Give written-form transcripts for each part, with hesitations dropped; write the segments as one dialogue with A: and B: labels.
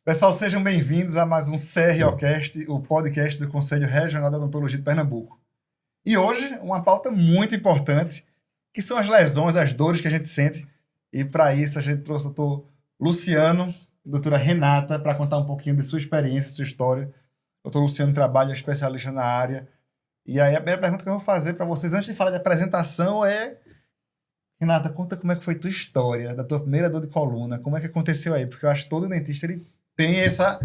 A: Pessoal, sejam bem-vindos a mais um CROcast, o podcast do Conselho Regional de Odontologia de Pernambuco. E hoje, uma pauta muito importante, que são as lesões, as dores que a gente sente. E para isso, a gente trouxe o doutor Luciano, doutora Renata, para contar um pouquinho de sua experiência, sua história. O doutor Luciano trabalha especialista na área. E aí, a primeira pergunta que eu vou fazer para vocês, antes de falar de apresentação, é... Renata, conta como é que foi tua história, da tua primeira dor de coluna, como é que aconteceu aí? Porque eu acho que todo dentista, ele tem essa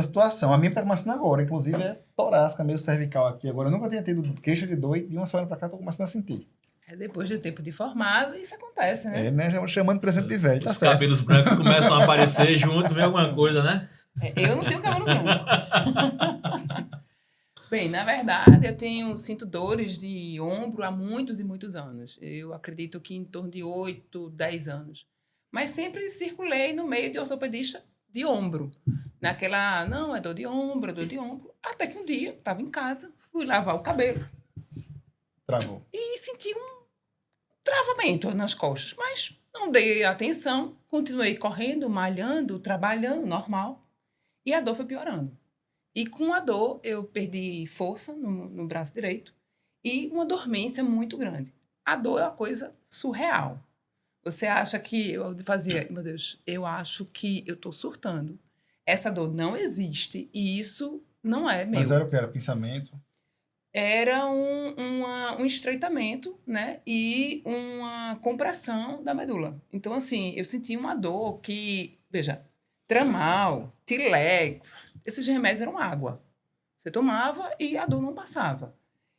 A: situação. A minha está começando agora, inclusive é torácica, meio cervical aqui. Agora, eu nunca tinha tido queixa de dor e de uma semana para cá estou começando a sentir.
B: É depois do tempo de formado, isso acontece, né?
A: É, né? Chamando de presente de velho, tá
C: Os
A: certo.
C: cabelos brancos começam a aparecer junto, vem alguma coisa, né?
B: Eu não tenho cabelo branco. Bem, na verdade, sinto dores de ombro há muitos e muitos anos. Eu acredito que em torno de 8, 10 anos. Mas sempre circulei no meio de ortopedista de ombro. Não, é dor de ombro, é dor de ombro. Até que um dia, estava em casa, fui lavar o cabelo.
A: Travou.
B: E senti um travamento nas costas, mas não dei atenção, continuei correndo, malhando, trabalhando, normal, e a dor foi piorando. E com a dor, eu perdi força no braço direito e uma dormência muito grande. A dor é uma coisa surreal. Você acha que eu fazia, meu Deus, eu acho que eu estou surtando. Essa dor não existe e isso não é meu.
A: Mas era o que? Era pensamento?
B: Era um estreitamento, né? E uma compressão da medula. Então, assim, eu senti uma dor que, veja, Tramal, Tilex, esses remédios eram água. Você tomava e a dor não passava.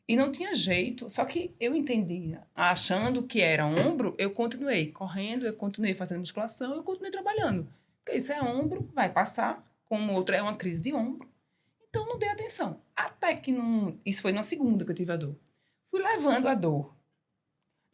B: E não tinha jeito, só que eu entendia. Achando que era ombro, eu continuei correndo, eu continuei fazendo musculação, eu continuei trabalhando. Porque isso é ombro, vai passar, como outra é uma crise de ombro. Então, não dei atenção. Até que, isso foi na segunda que eu tive a dor. Fui levando a dor.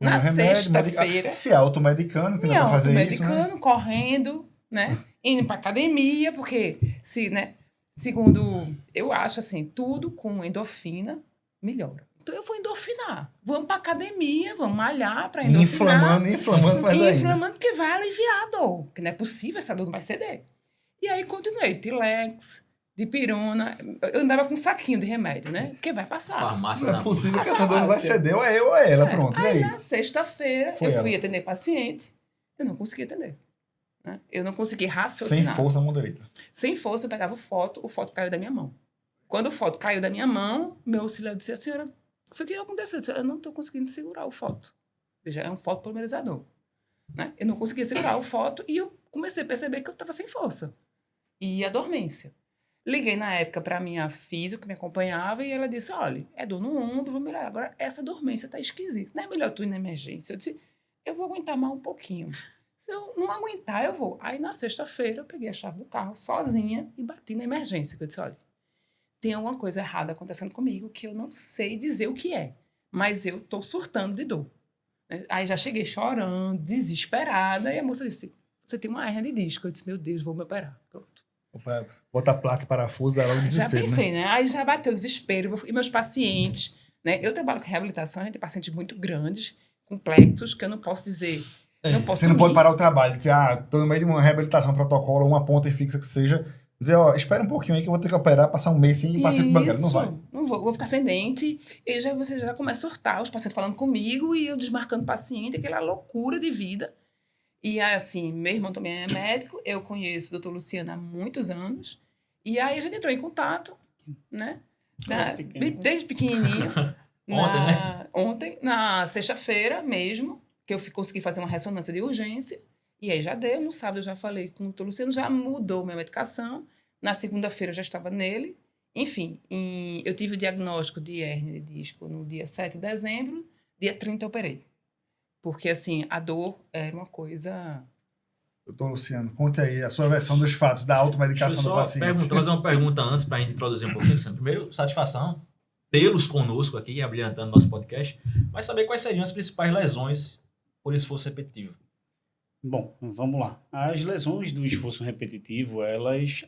B: Na sexta-feira...
A: Se automedicando, que não é pra fazer isso, né?
B: Automedicando, correndo, né? Indo pra academia, porque, segundo, eu acho assim, tudo com endorfina melhora. Então, eu vou endorfinar. Vamos pra academia, vamos malhar pra endorfinar.
A: Inflamando mais ainda.
B: Inflamando, porque vai aliviar a dor. Porque não é possível, essa dor não vai ceder. E aí, continuei. Tilex, dipirona. Eu andava com um saquinho de remédio, né? Porque vai passar.
C: Farmácia
A: Não é possível que essa dor não vai ceder, ou é eu ou é ela, pronto.
B: Aí,
A: E aí?
B: na sexta-feira, eu fui atender paciente. Eu não consegui atender. Né? Eu não consegui raciocinar.
A: Sem força, mão direita.
B: Sem força, eu pegava o foto caiu da minha mão. Quando o foto caiu da minha mão, meu auxiliar disse, a senhora, o que aconteceu? Eu disse, eu não estou conseguindo segurar o foto. Veja, é um fotopolimerizador. Né? Eu não conseguia segurar o foto e eu comecei a perceber que eu estava sem força. E a dormência. Liguei na época para a minha físio, que me acompanhava, e ela disse, olha, é dor no ombro, vou melhorar. Agora, essa dormência está esquisita. Não é melhor tu ir na emergência? Eu disse, eu vou aguentar mais um pouquinho. Se eu não aguentar, eu vou. Aí, na sexta-feira, eu peguei a chave do carro sozinha e bati na emergência. Eu disse, olha, tem alguma coisa errada acontecendo comigo que eu não sei dizer o que é, mas eu estou surtando de dor. Aí já cheguei chorando, desesperada, e a moça disse, você tem uma hernia de disco. Eu disse, meu Deus, vou me operar. Pronto.
A: Botar placa e parafuso, dá logo desespero,
B: Já pensei, né? Aí já bateu o desespero. E meus pacientes, né? Eu trabalho com reabilitação, a gente tem pacientes muito grandes, complexos, que eu não posso dizer...
A: Você não pode parar o trabalho, dizer, estou no meio de uma reabilitação, protocolo, uma ponta fixa que seja, dizer, espera um pouquinho aí que eu vou ter que operar, passar um mês sem paciente bangueiro. Não vai.
B: Não vou ficar sem dente. E você já começa a surtar, os pacientes falando comigo e eu desmarcando o paciente, aquela loucura de vida. E assim, meu irmão também é médico, eu conheço o doutor Luciano há muitos anos, e aí a gente entrou em contato, né? Desde pequenininho. Ontem, na sexta-feira mesmo, que eu consegui fazer uma ressonância de urgência, e aí já deu, no sábado eu já falei com o doutor Luciano, já mudou minha medicação, na segunda-feira eu já estava nele, enfim, eu tive o diagnóstico de hérnia de disco no dia 7 de dezembro, dia 30 eu operei. Porque, assim, a dor era uma coisa...
A: Doutor Luciano, conte aí a sua versão dos fatos da automedicação do paciente.
C: Fazer uma pergunta antes para a gente introduzir um pouquinho, Luciano. Primeiro, satisfação tê-los conosco aqui, abrilhantando nosso podcast, mas saber quais seriam as principais lesões por esforço repetitivo.
D: Bom, vamos lá. As lesões do esforço repetitivo, elas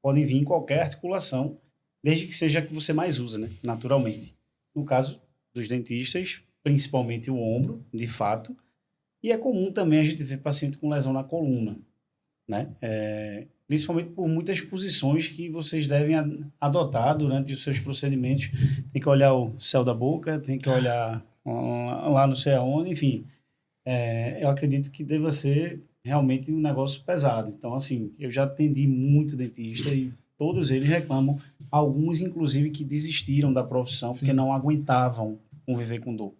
D: podem vir em qualquer articulação, desde que seja a que você mais usa, né? Naturalmente. No caso dos dentistas, principalmente o ombro, de fato, e é comum também a gente ver paciente com lesão na coluna. né? Principalmente por muitas posições que vocês devem adotar durante os seus procedimentos. Tem que olhar o céu da boca, tem que olhar lá não sei aonde, enfim. Eu acredito que deva ser realmente um negócio pesado. Então, assim, eu já atendi muito dentista e todos eles reclamam, alguns, inclusive, que desistiram da profissão porque não aguentavam conviver com dor,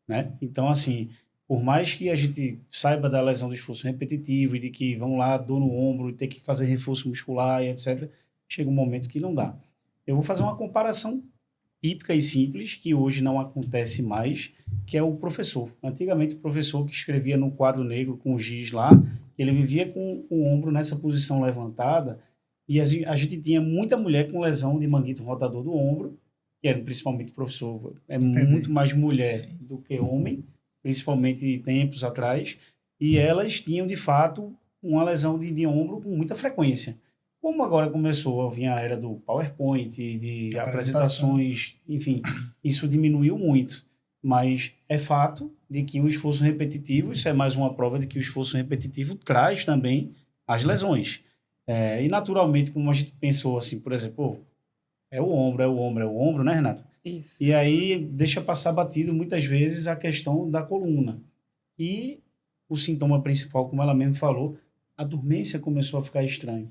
D: né? Então, assim, por mais que a gente saiba da lesão do esforço repetitivo e de que, vamos lá, dor no ombro e ter que fazer reforço muscular e etc., chega um momento que não dá. Eu vou fazer uma comparação típica e simples, que hoje não acontece mais, que é o professor. Antigamente, o professor que escrevia no quadro negro com o giz lá, ele vivia com o ombro nessa posição levantada, e a gente tinha muita mulher com lesão de manguito rotador do ombro, que era principalmente professor, muito mais mulher do que homem, principalmente tempos atrás, e elas tinham, de fato, uma lesão de ombro com muita frequência. Como agora começou a vir a era do PowerPoint, de apresentações, enfim, isso diminuiu muito. Mas é fato de que o esforço repetitivo, isso é mais uma prova de que o esforço repetitivo traz também as lesões. E naturalmente, como a gente pensou assim, por exemplo, é o ombro, né, Renata?
B: Isso.
D: E aí deixa passar batido muitas vezes a questão da coluna. E o sintoma principal, como ela mesmo falou, a dormência começou a ficar estranha.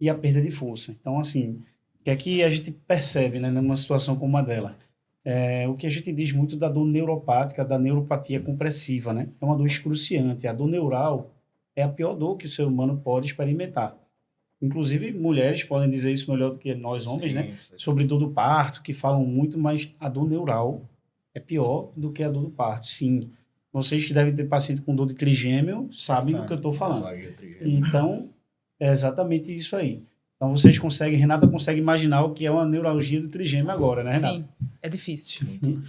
D: E a perda de força. Então, assim, o que é que a gente percebe, né, numa situação como a dela? O que a gente diz muito da dor neuropática, da neuropatia compressiva, né? É uma dor excruciante. A dor neural é a pior dor que o ser humano pode experimentar. Inclusive, mulheres podem dizer isso melhor do que nós homens, né? Sobre dor do parto, que falam muito, mas a dor neural é pior do que a dor do parto, sim. Vocês que devem ter paciente com dor de trigêmeo sabem do que eu estou falando. Então, é exatamente isso aí. Então, vocês conseguem, Renata consegue imaginar o que é uma neuralgia do trigêmeo agora, né, Renata?
B: Sim, é difícil.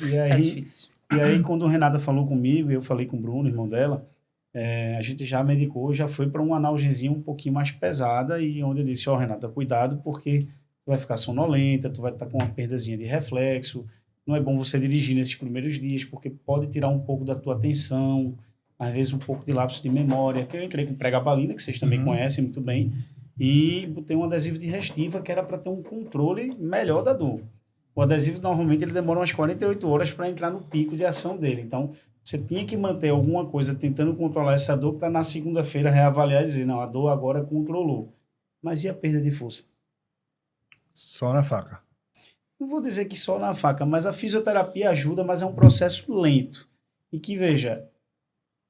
D: E aí,
B: É difícil.
D: E aí, quando a Renata falou comigo, eu falei com o Bruno, irmão dela, a gente já medicou, já foi para uma analgesia um pouquinho mais pesada, e onde eu disse, Renata, cuidado, porque tu vai ficar sonolenta, tu vai estar com uma perdazinha de reflexo, não é bom você dirigir nesses primeiros dias, porque pode tirar um pouco da tua atenção, às vezes um pouco de lapso de memória, que eu entrei com pregabalina, que vocês também conhecem muito bem, e botei um adesivo de restiva, que era para ter um controle melhor da dor. O adesivo, normalmente, ele demora umas 48 horas para entrar no pico de ação dele. Então, você tinha que manter alguma coisa tentando controlar essa dor para, na segunda-feira, reavaliar e dizer, não, a dor agora controlou. Mas e a perda de força?
A: Só na faca.
D: Não vou dizer que só na faca, mas a fisioterapia ajuda, mas é um processo lento. E que, veja,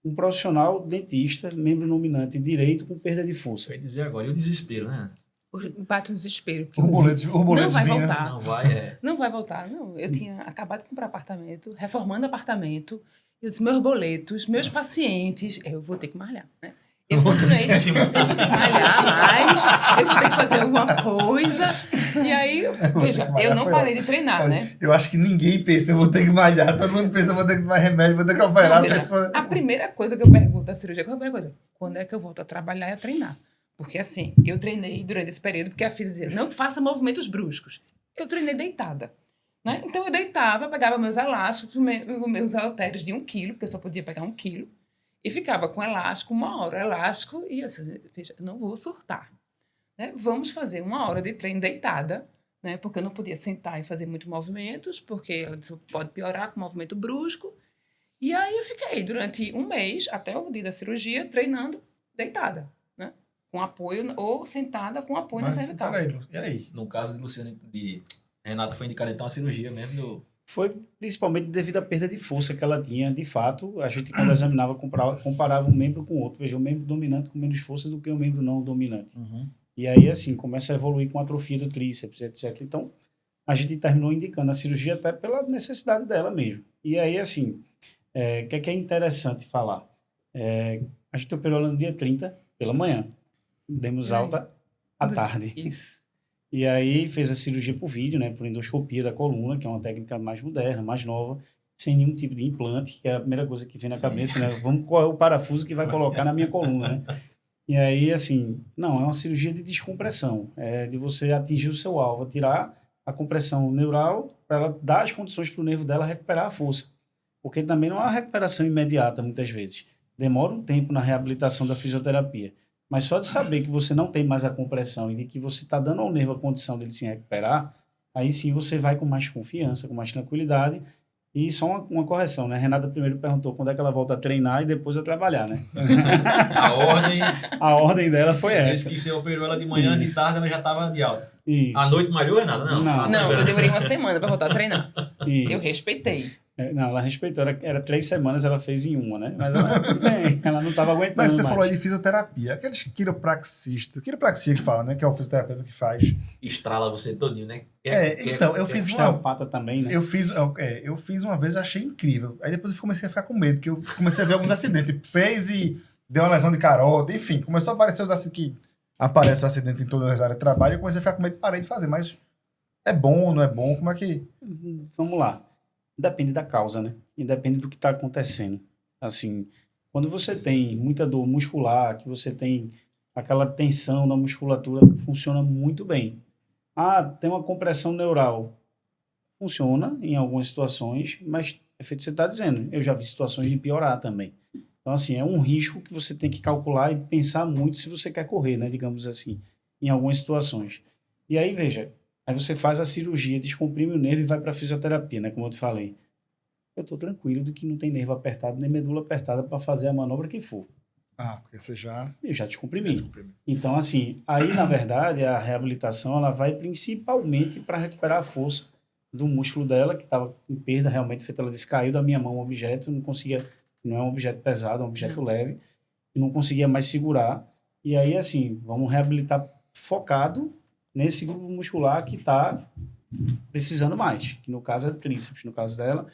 D: um profissional dentista, membro nominante direito com perda de força.
C: Eu ia dizer agora, e o desespero, né?
B: Bate um desespero. Porque
A: Borboletos
B: não vai
A: vinha.
B: voltar.
C: Não vai,
B: Não vai voltar. Não, eu tinha acabado de comprar apartamento, reformando apartamento. Eu disse, meus boletos, meus pacientes, eu vou ter que malhar, né? Eu continuei, eu vou ter que malhar mais, eu vou ter que fazer alguma coisa. E aí, veja, eu não parei de treinar, né?
A: Eu acho que ninguém pensa, eu vou ter que malhar. Todo mundo pensa, eu vou ter que tomar remédio, vou ter que operar.
B: Não, veja, a primeira coisa que eu pergunto da cirurgia, qual é a primeira coisa? Quando é que eu volto a trabalhar e a treinar? Porque assim, eu treinei durante esse período, porque a física dizia, não faça movimentos bruscos. Eu treinei deitada. Né? Então eu deitava, pegava meus elásticos, meus halteres de 1 quilo, porque eu só podia pegar 1 quilo, e ficava com elástico 1 hora, elástico, e assim, veja, eu não vou surtar. Né? Vamos fazer 1 hora de treino deitada, né? Porque eu não podia sentar e fazer muitos movimentos, porque ela disse, pode piorar com movimento brusco. E aí eu fiquei durante 1 mês, até o dia da cirurgia, treinando deitada, né? Com apoio, ou sentada com apoio na cervical.
A: Peraí, e aí?
C: No caso de Luciano, de Renata, foi indicada então a cirurgia mesmo do...
D: Foi principalmente devido à perda de força que ela tinha. De fato, a gente, quando examinava, comparava um membro com o outro. Veja, o membro dominante com menos força do que o membro não dominante. E aí, assim, começa a evoluir com atrofia do tríceps, etc. Então, a gente terminou indicando a cirurgia até pela necessidade dela mesmo. E aí, assim, o que é interessante falar? A gente operou ela no dia 30, pela manhã. Demos alta à tarde.
B: Isso.
D: E aí fez a cirurgia por vídeo, né, por endoscopia da coluna, que é uma técnica mais moderna, mais nova, sem nenhum tipo de implante, que é a primeira coisa que vem na cabeça, né? Qual é o parafuso que vai colocar na minha coluna, né? E aí, assim, não, é uma cirurgia de descompressão, de você atingir o seu alvo, tirar a compressão neural para ela dar as condições para o nervo dela recuperar a força. Porque também não é uma recuperação imediata, muitas vezes. Demora um tempo na reabilitação da fisioterapia. Mas só de saber que você não tem mais a compressão e de que você está dando ao nervo a condição dele se recuperar, aí sim você vai com mais confiança, com mais tranquilidade. E só uma correção, né? A Renata primeiro perguntou quando é que ela volta a treinar e depois a trabalhar, né?
C: A ordem.
D: A ordem dela foi
C: Você
D: essa.
C: disse que você operou ela de manhã, de tarde ela já estava de alta.
D: Isso.
C: À noite malhou, Renata? Não.
D: Não.
B: Não, eu demorei uma semana pra voltar a treinar.
D: Isso.
B: Eu respeitei.
D: Não, ela respeitou. Era 3 semanas, ela fez em uma, né? Mas ela, tudo bem, ela não estava aguentando
A: Mas você
D: mais.
A: falou aí de fisioterapia. Aqueles quiropraxistas. Quiropraxia que fala, né? Que é o fisioterapeuta que faz.
C: Estrala você todinho, né?
A: Então, eu fiz uma...
D: Osteopata também, né?
A: Eu fiz uma vez, achei incrível. Aí depois eu comecei a ficar com medo, porque eu comecei a ver alguns acidentes. Tipo, fez e deu uma lesão de carota, enfim. Começou a aparecer os acidentes que aparecem os acidentes em todas as áreas de trabalho. Eu comecei a ficar com medo e parei de fazer. Mas é bom, não é bom? Como é que...
D: Vamos lá. Depende da causa, né? E depende do que está acontecendo. Assim, quando você tem muita dor muscular, que você tem aquela tensão na musculatura, funciona muito bem. Ah, tem uma compressão neural. Funciona em algumas situações, mas é feito o que você está dizendo. Eu já vi situações de piorar também. Então, assim, é um risco que você tem que calcular e pensar muito se você quer correr, né? Digamos assim, em algumas situações. E aí, veja, aí você faz a cirurgia, descomprime o nervo e vai para a fisioterapia, né? Como eu te falei. Eu estou tranquilo de que não tem nervo apertado nem medula apertada para fazer a manobra que for.
A: Ah, porque você já...
D: Eu já descomprimi. Então, assim, aí, na verdade, a reabilitação ela vai principalmente para recuperar a força do músculo dela, que estava em perda, realmente, feito ela disse, caiu da minha mão um objeto, não conseguia, não é um objeto pesado, é um objeto leve, não conseguia mais segurar. E aí, assim, vamos reabilitar focado nesse grupo muscular que está precisando mais, que no caso é o tríceps, no caso dela.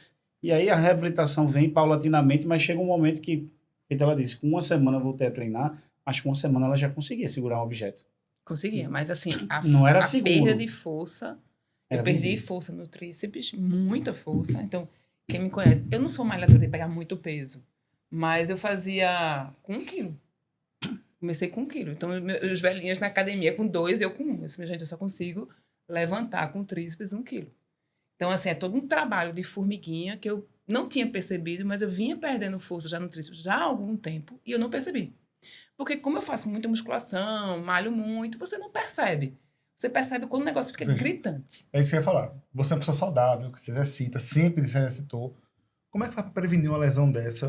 D: E aí a reabilitação vem paulatinamente, mas chega um momento que, então ela disse, com uma semana eu voltei a treinar, mas com uma semana ela já conseguia segurar um objeto.
B: Conseguia, mas assim,
D: Não era
B: a
D: seguro.
B: perda de força,
D: Era
B: eu perdi
D: visível.
B: força no tríceps, muita força. Então, quem me conhece, eu não sou malhadora de pegar muito peso, mas eu fazia com 1 quilo. Comecei com 1 quilo. Então, os velhinhos na academia com 2, eu com 1. Eu disse, gente, eu só consigo levantar com tríceps 1 quilo. Então, assim, é todo um trabalho de formiguinha que eu não tinha percebido, mas eu vinha perdendo força já no tríceps já há algum tempo e eu não percebi. Porque como eu faço muita musculação, malho muito, você não percebe. Você percebe quando o negócio fica gritante.
A: É isso que eu ia falar. Você é uma pessoa saudável, que se exercita, sempre se exercitou. Como é que faz para prevenir uma lesão dessa?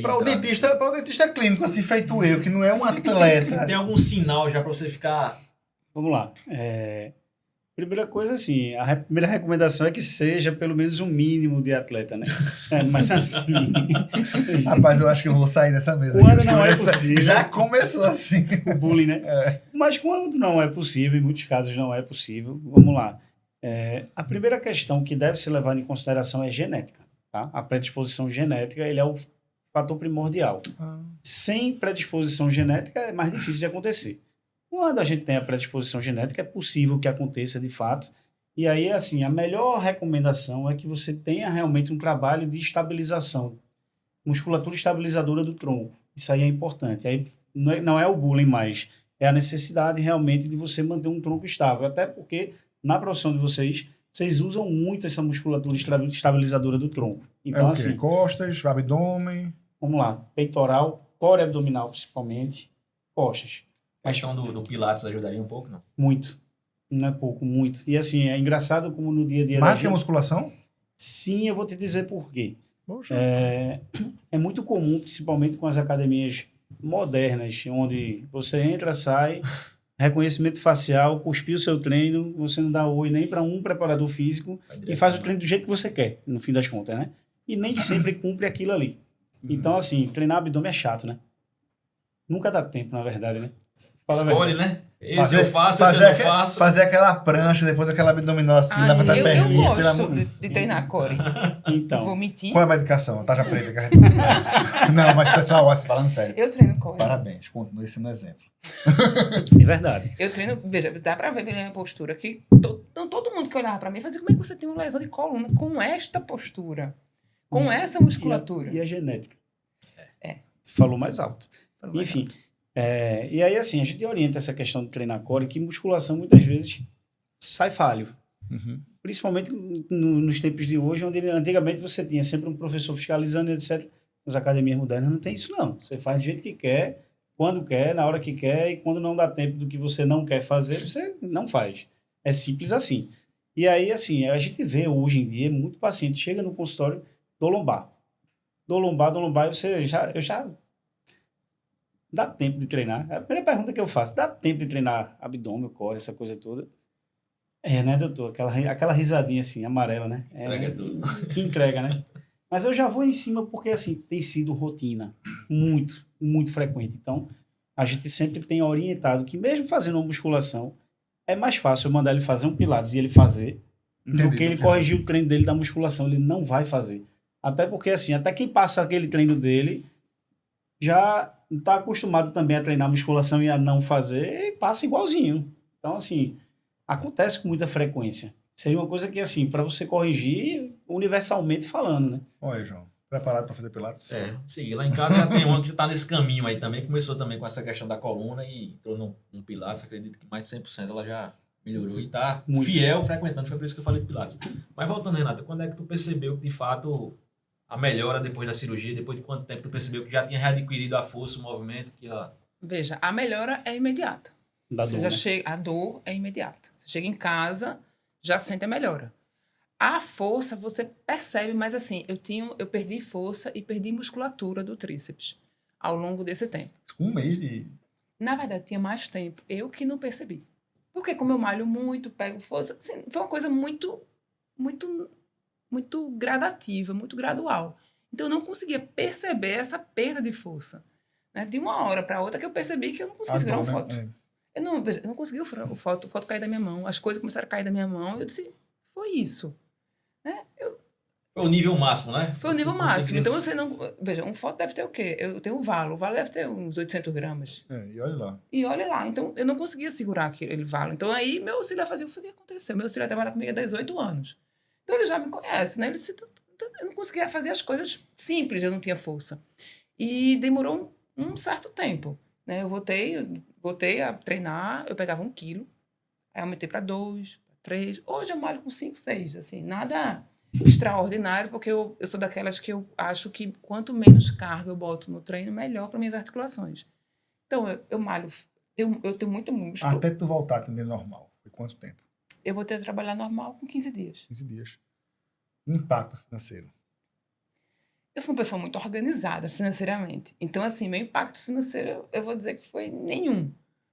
A: Para o dentista clínico, assim, feito eu, que não é um atleta.
C: Tem algum sinal já para você ficar...
D: Vamos lá. Primeira coisa, assim, a primeira recomendação é que seja pelo menos um mínimo de atleta, né? Mas assim...
A: Rapaz, eu acho que eu vou sair dessa mesa.
D: Quando
A: aqui.
D: não é possível.
A: Já começou assim.
D: O bullying, né? Mas quando não é possível, em muitos casos não é possível, vamos lá. A primeira questão que deve ser levada em consideração é genética. Tá? A predisposição genética ele é o fator primordial. Sem predisposição genética é mais difícil de acontecer. Quando a gente tem a predisposição genética, é possível que aconteça de fato. E aí, assim, a melhor recomendação é que você tenha realmente um trabalho de estabilização, musculatura estabilizadora do tronco. Isso aí é importante. Aí não é o bullying mais, é a necessidade realmente de você manter um tronco estável. Até porque, na profissão de vocês usam muito essa musculatura estabilizadora do tronco. Então, assim,
A: costas, abdômen.
D: Vamos lá. Peitoral, core abdominal principalmente, costas.
C: A questão do Pilates ajudaria um pouco, não?
D: Muito. Não é pouco, muito. E assim, é engraçado como no dia a dia
A: Mais
D: da
A: que a
D: gente...
A: musculação?
D: Sim, eu vou te dizer por quê.
A: Poxa.
D: É muito comum, principalmente com as academias modernas, onde você entra, sai, reconhecimento facial, cuspir o seu treino, você não dá oi nem para um preparador físico e faz o treino do jeito que você quer, no fim das contas, né? E nem sempre cumpre aquilo ali. Então, assim, treinar abdômen é chato, né? Nunca dá tempo, na verdade, né?
C: Escolhe, né? Esse eu faço, esse eu não faço.
A: Fazer aquela prancha, depois aquela abdominal assim, levantar a
B: eu
A: perninha.
B: gosto de treinar core.
D: Então,
B: Vou mentir.
A: Qual é a medicação? Tarja preta que a gente... Não, mas pessoal, ó, falando sério.
B: Eu treino core.
A: Parabéns, continue sendo exemplo.
D: é verdade.
B: Eu treino, veja, dá pra ver pela minha postura que todo mundo que olhava pra mim fazia, como é que você tem uma lesão de coluna com esta postura? Com essa musculatura?
D: E a genética. Falou mais alto. Enfim, e aí assim, a gente orienta essa questão de treinar core, que musculação muitas vezes sai falho. Principalmente nos tempos de hoje, onde antigamente você tinha sempre um professor fiscalizando, etc. As academias modernas não tem isso não. Você faz do jeito que quer, quando quer, na hora que quer, e quando não dá tempo do que você não quer fazer, você não faz. É simples assim. E aí, assim, a gente vê hoje em dia muito paciente chega no consultório dor lombar. Dor lombar, e eu já dá tempo de treinar. É a primeira pergunta que eu faço, dá tempo de treinar abdômen, core, essa coisa toda? É, né, doutor? Aquela risadinha assim, amarela, né?
C: Entrega tudo.
D: Que entrega, né? Mas eu já vou em cima porque, assim, tem sido rotina muito, muito frequente. Então, a gente sempre tem orientado que mesmo fazendo uma musculação, é mais fácil eu mandar ele fazer um pilates e ele fazer, do que ele corrigir o treino dele da musculação. Ele não vai fazer. Até porque, assim, até quem passa aquele treino dele já está acostumado também a treinar musculação e a não fazer, e passa igualzinho. Então, assim, acontece com muita frequência. Seria uma coisa que, assim, para você corrigir, universalmente falando, né?
A: Olha, João, preparado para fazer pilates?
C: Sim, lá em casa já tem uma que já tá nesse caminho aí também, começou também com essa questão da coluna e entrou num pilates, acredito que mais de 100% ela já melhorou e tá
D: Muito.
C: fiel, frequentando, foi por isso que eu falei de pilates. Mas voltando, Renato, quando é que tu percebeu que, de fato, a melhora depois da cirurgia, depois de quanto tempo tu percebeu que já tinha readquirido a força, o movimento, que ela...
B: Veja, a melhora é imediata.
D: Da
B: Você
D: dor,
B: já
D: né?
B: chega, a dor é imediata. Você chega em casa, já sente a melhora. A força você percebe, mas assim, eu perdi força e perdi musculatura do tríceps ao longo desse tempo.
A: Um mês de...
B: Na verdade, tinha mais tempo. Eu que não percebi. Porque como eu malho muito, pego força, assim, foi uma coisa muito, muito, muito gradativa, muito gradual. Então, eu não conseguia perceber essa perda de força. Né? De uma hora para outra que eu percebi que eu não conseguia segurar uma foto. Eu não consegui o foto cair da minha mão. As coisas começaram a cair da minha mão. Eu disse, foi isso. Né?
C: Foi o nível máximo, né?
B: Foi o nível
C: Você
B: máximo.
C: conseguiu-
B: Então, você não... Veja, um foto deve ter o quê? Eu tenho o valo. O valo deve ter uns 800 gramas.
A: E olha lá.
B: E olha lá. Então, eu não conseguia segurar aquele valo. Então, aí, meu auxiliar fazia o que aconteceu. Meu auxiliar trabalha comigo há 18 anos. Então, ele já me conhece, né? Ele disse, eu não conseguia fazer as coisas simples. Eu não tinha força. E demorou um certo tempo. Né? Eu voltei a treinar. Eu pegava 1 quilo. Aí, aumentei para 2, 3. Hoje, eu malho com 5, 6. Assim, nada... extraordinário, porque eu sou daquelas que eu acho que quanto menos carga eu boto no treino, melhor para minhas articulações. Então, eu malho, eu tenho muito músculo.
A: Até tu voltar a atender normal. Foi quanto tempo?
B: Eu vou ter que trabalhar normal com 15 dias.
A: 15 dias. Impacto financeiro.
B: Eu sou uma pessoa muito organizada financeiramente. Então, assim, meu impacto financeiro, eu vou dizer que foi nenhum.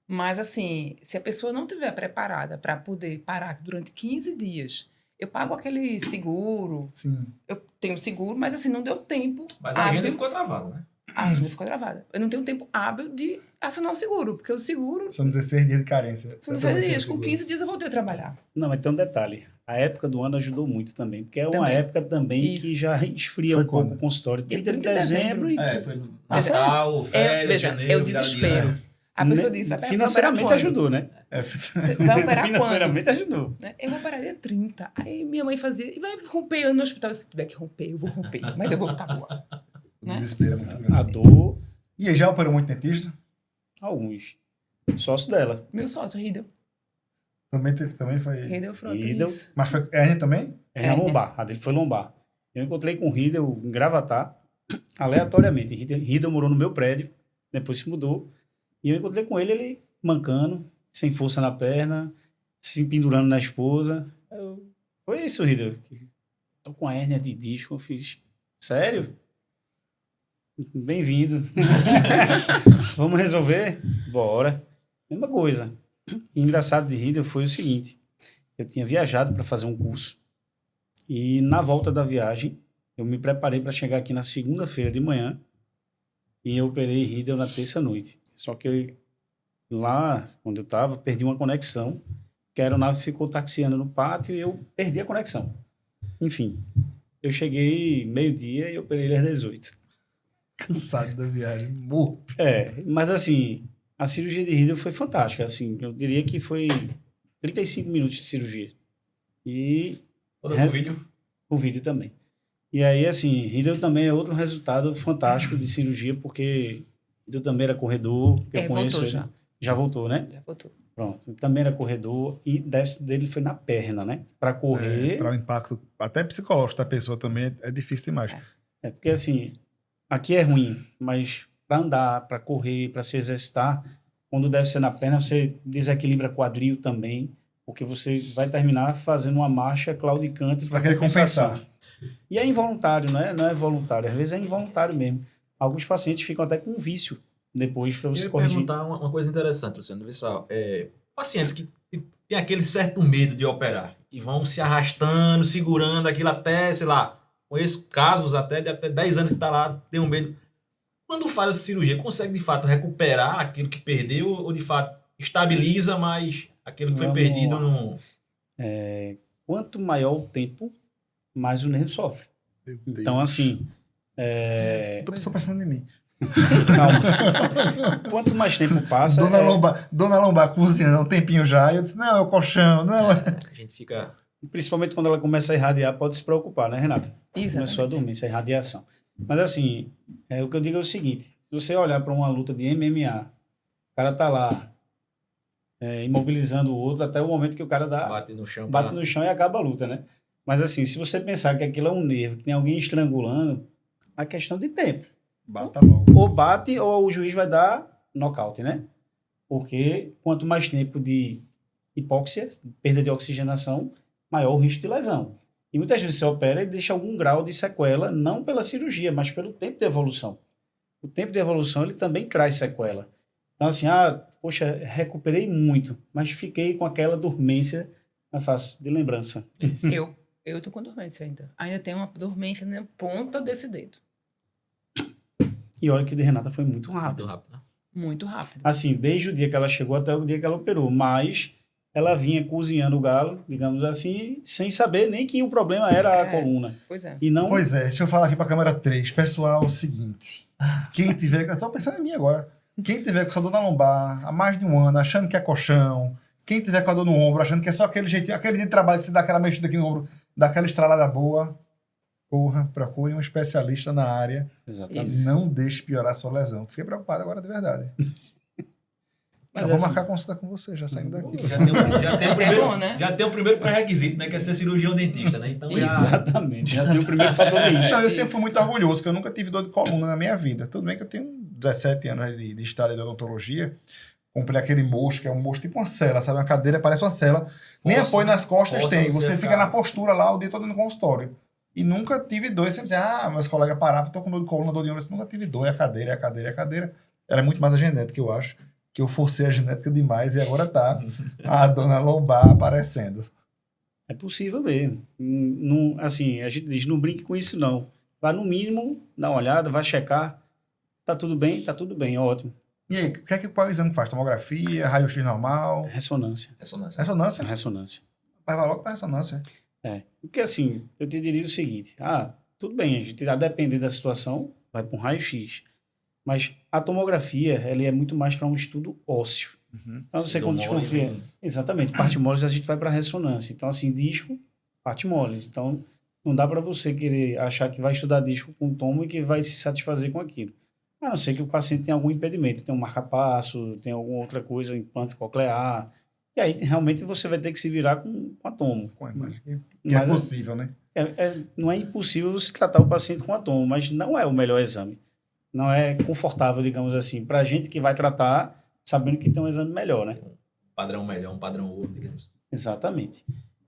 B: Mas, assim, se a pessoa não estiver preparada para poder parar durante 15 dias... Eu pago aquele seguro,
A: Sim.
B: eu tenho seguro, mas assim, não deu tempo.
C: Mas a agenda ficou travada, né?
B: A agenda ficou travada. Eu não tenho tempo hábil de acionar o seguro, porque o seguro...
A: São 16 dias de carência.
B: São 16 dias. Com 15 dias eu voltei a trabalhar.
D: Não, mas tem um detalhe. A época do ano ajudou muito também, porque é uma
B: Também.
D: época também
B: Isso.
D: que já esfria
A: Foi
D: um pouco
A: quando?
D: o consultório. 30 de
B: 30 de
D: dezembro e...
C: Foi no Natal, férias,
B: Veja,
C: janeiro...
B: é o
C: virada de
B: desespero.
C: ano.
B: A pessoa diz, vai
D: Financeiramente
B: operar quando?
D: ajudou, né?
B: Você vai operar quando?
D: Financeiramente ajudou.
B: Né? Eu vou operar dia 30. Aí minha mãe fazia, e vai romper ano no hospital. Se tiver que romper, eu vou romper. Mas eu vou ficar boa.
A: O
B: Né?
A: desespero é muito
D: A
A: grande.
D: dor,
A: E aí, já operou muito dentista?
D: alguns. Sócio dela.
B: Meu sócio, Riedel.
A: Também foi...
B: Riedel Frota,
D: Riedel.
B: isso.
A: Mas foi a gente também?
D: É a lombar. A dele foi lombar. Eu encontrei com o Riedel em Gravatá, aleatoriamente. Riedel morou no meu prédio, depois se mudou. E eu encontrei com ele mancando, sem força na perna, se pendurando na esposa. Foi isso, Riedel. Tô com a hérnia de disco. Eu fiz, sério? Bem-vindo. Vamos resolver? Bora. Mesma coisa. E engraçado de Riedel foi o seguinte. Eu tinha viajado para fazer um curso. E na volta da viagem, eu me preparei para chegar aqui na segunda-feira de manhã e eu operei Riedel na terça-noite. Só que lá, onde eu estava, perdi uma conexão, que a aeronave ficou taxiando no pátio e eu perdi a conexão. Enfim, eu cheguei meio-dia e operei ele às 18.
A: Cansado da viagem, morto.
D: Mas assim, a cirurgia de Riedel foi fantástica. Assim, eu diria que foi 35 minutos de cirurgia. E
C: Toda com vídeo.
D: o vídeo também. E aí, assim, Riedel também é outro resultado fantástico de cirurgia, porque Riedel também era corredor, que eu conheço
B: voltou
D: ele.
B: já.
D: Já voltou, né?
B: Já voltou.
D: Pronto. Ele também era corredor e o déficit dele foi na perna, né? Para correr.
A: Para o impacto, até psicológico da pessoa também é difícil demais.
D: Porque, assim, aqui é ruim, mas para andar, para correr, para se exercitar. Quando deve ser na perna, você desequilibra quadril também, porque você vai terminar fazendo uma marcha claudicante.
A: Você vai querer
D: compensação.
A: compensar.
D: E é involuntário, não é voluntário. Às vezes é involuntário mesmo. Alguns pacientes ficam até com vício depois para
C: Eu
D: você
C: ia
D: corrigir.
C: perguntar uma coisa interessante, Luciano Vissal. Pacientes que têm aquele certo medo de operar, que vão se arrastando, segurando aquilo até, sei lá, conheço casos até de até 10 anos que está lá, tem um medo. Quando faz essa cirurgia, consegue de fato recuperar aquilo que perdeu ou de fato estabiliza, mas aquilo que foi
D: Vamos
C: perdido
D: lá.
C: não...
D: Quanto maior o tempo, mais o nervo sofre.
A: Meu Deus.
D: Então, assim,
A: Tô só pensando em mim.
D: calma. Quanto mais tempo passa...
A: Dona Lombar cozinhando há um tempinho já. E eu disse, não, é o colchão. Não,
C: A gente fica...
D: Principalmente quando ela começa a irradiar, pode se preocupar, né, Renata?
B: Exatamente.
D: Começou a dormir, essa irradiação. Mas, assim, o que eu digo é o seguinte. Se você olhar para uma luta de MMA, o cara tá lá imobilizando o outro até o momento que o cara
C: bate no chão.
D: bate no chão e acaba a luta, né? Mas, assim, se você pensar que aquilo é um nervo, que tem alguém estrangulando, é questão de tempo.
A: bata logo.
D: Ou bate ou o juiz vai dar nocaute, né? Porque quanto mais tempo de hipóxia, perda de oxigenação, maior o risco de lesão. E muitas vezes você opera e deixa algum grau de sequela, não pela cirurgia, mas pelo tempo de evolução. O tempo de evolução, ele também traz sequela. Então, assim, poxa, recuperei muito, mas fiquei com aquela dormência na face de lembrança.
B: Eu tô com dormência ainda. Ainda tenho uma dormência na ponta desse dedo.
D: E olha que o de Renata foi muito
C: Muito
D: rápido.
C: rápido, né?
B: Muito rápido.
D: Assim, desde o dia que ela chegou até o dia que ela operou. Mas ela vinha cozinhando o galo, digamos assim, sem saber nem que o problema era a coluna.
B: Pois é.
D: E não...
A: Pois é, deixa eu falar aqui pra câmera 3. Pessoal, é o seguinte. Quem tiver... Eu tô pensando em mim agora. Quem tiver com essa dor na lombar há mais de um ano, achando que é colchão, quem tiver com a dor no ombro, achando que é só aquele jeitinho, aquele dia de trabalho que você dá aquela mexida aqui no ombro, dá aquela estralada boa, porra, procure um especialista na área.
D: Exatamente.
B: Isso.
A: Não deixe piorar a sua lesão. Fiquei preocupado agora de verdade.
D: Mas
A: eu vou
D: assim,
A: marcar consulta com você, já saindo daqui.
C: Já tem o primeiro,
B: bom, né?
C: já tem o primeiro pré-requisito, né? Que é ser cirurgião dentista, né? Então já...
D: Exatamente. Já tem o primeiro fator de risco.
A: Não, eu sempre fui muito orgulhoso, que eu nunca tive dor de coluna na minha vida. Tudo bem que eu tenho 17 anos de estrada de odontologia. Comprei aquele mocho, que é um mocho tipo uma cela, sabe? Uma cadeira, parece uma cela. Nem
C: Força,
A: apoio nas costas
C: força
A: tem.
C: você
A: Você
C: ficar-
A: fica na postura lá o dia todo no consultório. E nunca tive dor. Eu sempre dizia, meus colegas paravam, tô com dor de coluna, dor de ombro. Eu disse, nunca tive dor, é a cadeira, é a cadeira, é a cadeira. Era muito mais a genética, eu acho. Que eu forcei a genética demais e agora tá a dona lombar aparecendo.
D: É possível mesmo. Não, assim, a gente diz, não brinque com isso não. Vá no mínimo, dá uma olhada, vai checar. Tá tudo bem, ótimo.
A: E aí, qual é o exame que faz? Tomografia, raio-x normal,
D: Ressonância.
C: Ressonância.
A: ressonância?
D: Ressonância.
A: Vai logo pra ressonância.
D: Porque assim, eu te diria o seguinte, tudo bem, a gente, a depender da situação, vai para um raio-x. Mas a tomografia, ela é muito mais para um estudo ósseo. Então você quando
C: Mole,
D: desconfia...
C: né?
D: Exatamente, parte moles a gente vai para ressonância. Então assim, disco, parte moles. Então não dá para você querer achar que vai estudar disco com tomo e que vai se satisfazer com aquilo. A não ser que o paciente tenha algum impedimento, tem um marca-passo, tem alguma outra coisa, implante coclear. E aí realmente você vai ter que se virar com a tomo.
A: Com a imagem. Que
D: Mas,
A: é possível, né?
D: não é impossível você tratar o paciente com a tomo, mas não é o melhor exame. Não é confortável, digamos assim, para a gente que vai tratar sabendo que tem um exame melhor, né?
C: Um padrão melhor, um padrão ouro, digamos.
D: Exatamente.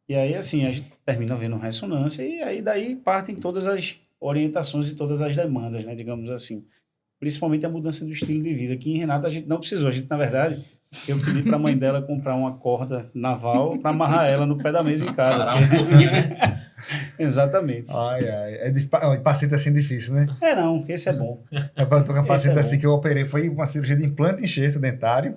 D: E aí, assim, a gente termina vendo ressonância e aí daí partem todas as orientações e todas as demandas, né? Digamos assim. Principalmente a mudança do estilo de vida, que em Renata a gente não precisou. A gente, na verdade, eu pedi para a mãe dela comprar uma corda naval para amarrar ela no pé da mesa em casa.
C: Parar um pouquinho, né?
D: Exatamente.
A: Paciente assim difícil, né?
D: Não, esse é bom.
A: Eu tô com a paciente
D: é
A: assim
D: bom.
A: que eu operei, foi uma cirurgia de implante e enxerto dentário,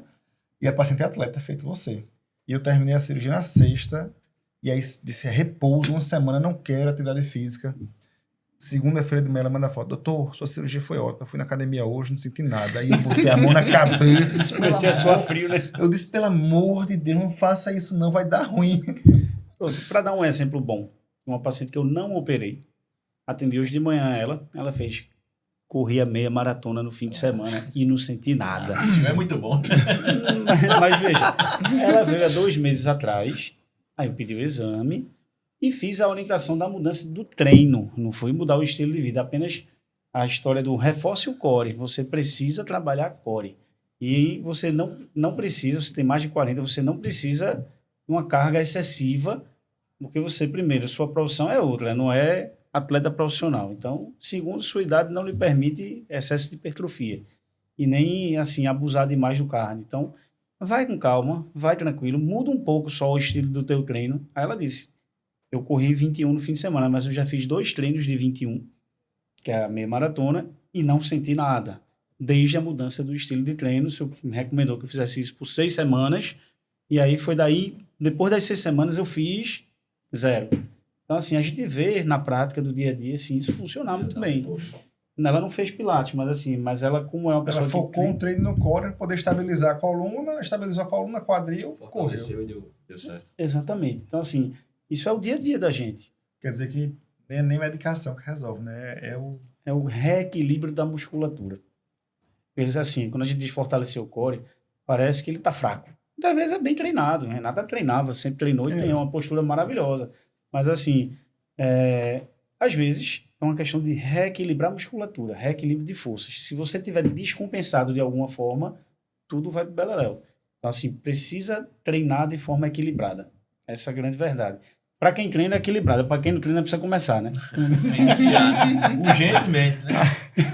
A: e a paciente é atleta, feito você. E eu terminei a cirurgia na sexta, e aí disse, repouso, uma semana, não quero atividade física. Segunda-feira de manhã ela manda foto, doutor, sua cirurgia foi ótima, eu fui na academia hoje, não senti nada. Aí eu botei a mão na cabeça, disse,
D: Comecei a suar frio, né?
A: eu disse, pelo amor de Deus, não faça isso não, vai dar ruim.
D: Para dar um exemplo bom, uma paciente que eu não operei, atendi hoje de manhã ela fez, corria meia maratona no fim de semana e não senti nada.
C: Isso é muito bom.
D: Mas veja, ela veio há 2 meses atrás, aí eu pedi o exame e fiz a orientação da mudança do treino. Não foi mudar o estilo de vida, apenas a história do reforce o core. Você precisa trabalhar core. E você não precisa, você tem mais de 40, você não precisa de uma carga excessiva, porque você, primeiro, sua profissão é outra, não é atleta profissional. Então, segundo, sua idade não lhe permite excesso de hipertrofia. E nem, assim, abusar demais do cardio. Então, vai com calma, vai tranquilo, muda um pouco só o estilo do teu treino. Aí ela disse, eu corri 21 no fim de semana, mas eu já fiz 2 treinos de 21, que é a meia maratona, e não senti nada. Desde a mudança do estilo de treino, o senhor me recomendou que eu fizesse isso por 6 semanas, e aí foi daí, depois das 6 semanas eu fiz 0. Então, assim, a gente vê na prática do dia a dia, assim, isso funcionar muito bem.
C: Poxa.
D: Ela não fez pilates, mas assim, mas ela, como é uma pessoa
A: Ela focou um treino no core para poder estabilizar a coluna, estabilizou a coluna, quadril, correu.
C: Fortaleceu e deu certo.
D: Exatamente. Então, assim, isso é o dia a dia da gente.
A: Quer dizer que nem medicação que resolve, né?
D: É o reequilíbrio da musculatura. Eles, assim, quando a gente diz fortalecer o core, parece que ele tá fraco. Muitas vezes é bem treinado, né? Renata treinava, sempre treinou e tem uma postura maravilhosa. Mas, assim, às vezes é uma questão de reequilibrar a musculatura, reequilíbrio de forças. Se você tiver descompensado de alguma forma, tudo vai pro beleléu. Então, assim, precisa treinar de forma equilibrada. Essa é a grande verdade. Para quem treina é equilibrado, para quem não treina precisa começar, né?
C: Iniciar urgentemente, né?